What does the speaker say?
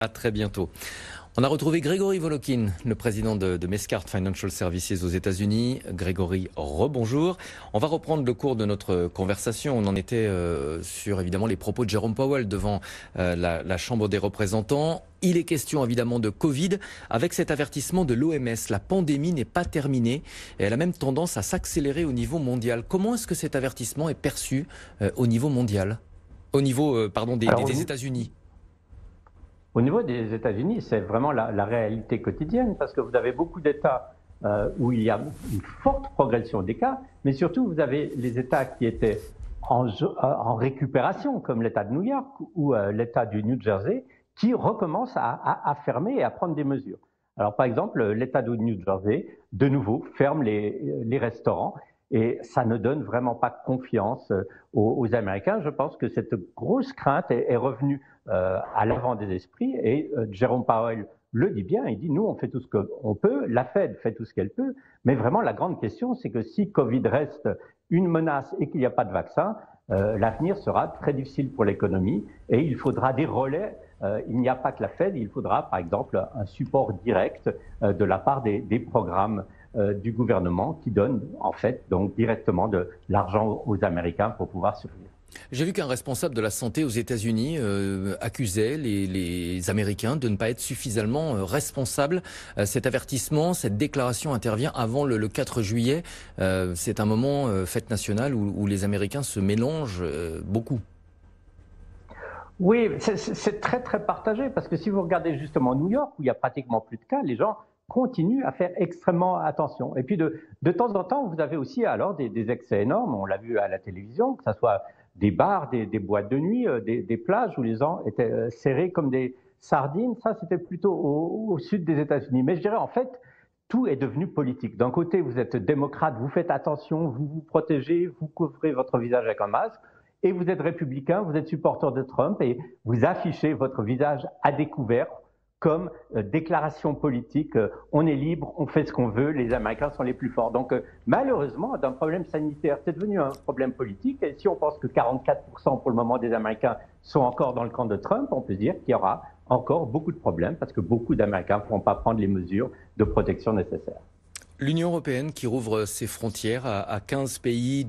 À très bientôt. On a retrouvé Grégory Volokin, le président de Mescart Financial Services aux États-Unis. Grégory, rebonjour. On va reprendre le cours de notre conversation. On en était sur évidemment les propos de Jérôme Powell devant la Chambre des représentants. Il est question évidemment de Covid avec cet avertissement de l'OMS. La pandémie n'est pas terminée et elle a même tendance à s'accélérer au niveau mondial. Comment est-ce que cet avertissement est perçu au niveau mondial? Au niveau, des États-Unis? Au niveau des États-Unis, c'est vraiment la réalité quotidienne parce que vous avez beaucoup d'États où il y a une forte progression des cas, mais surtout vous avez les États qui étaient en récupération, comme l'État de New York ou l'État du New Jersey, qui recommencent à fermer et à prendre des mesures. Alors par exemple, l'État du New Jersey, de nouveau, ferme les restaurants. Et ça ne donne vraiment pas confiance aux Américains. Je pense que cette grosse crainte est revenue à l'avant des esprits. Et Jérôme Powell le dit bien, il dit nous on fait tout ce qu'on peut, la Fed fait tout ce qu'elle peut, mais vraiment la grande question c'est que si Covid reste une menace et qu'il n'y a pas de vaccin, l'avenir sera très difficile pour l'économie et il faudra des relais. Il n'y a pas que la Fed, il faudra par exemple un support direct de la part des programmes du gouvernement qui donne en fait donc directement de l'argent aux Américains pour pouvoir survivre. J'ai vu qu'un responsable de la santé aux États-Unis accusait les Américains de ne pas être suffisamment responsables. Cet avertissement, cette déclaration intervient avant le 4 juillet. C'est un moment, fête nationale, où les Américains se mélangent beaucoup. Oui, c'est très très partagé parce que si vous regardez justement New York où il y a pratiquement plus de cas, les gens continuent à faire extrêmement attention. Et puis de temps en temps, vous avez aussi alors des excès énormes. On l'a vu à la télévision, que ce soit des bars, des boîtes de nuit, des plages où les gens étaient serrés comme des sardines. Ça, c'était plutôt au sud des États-Unis. Mais je dirais en fait, tout est devenu politique. D'un côté, vous êtes démocrate, vous faites attention, vous vous protégez, vous couvrez votre visage avec un masque. Et vous êtes républicain, vous êtes supporter de Trump et vous affichez votre visage à découvert comme déclaration politique. On est libre, on fait ce qu'on veut, les Américains sont les plus forts. Donc malheureusement, d'un problème sanitaire, c'est devenu un problème politique. Et si on pense que 44% pour le moment des Américains sont encore dans le camp de Trump, on peut dire qu'il y aura encore beaucoup de problèmes parce que beaucoup d'Américains ne pourront pas prendre les mesures de protection nécessaires. L'Union européenne qui rouvre ses frontières à 15 pays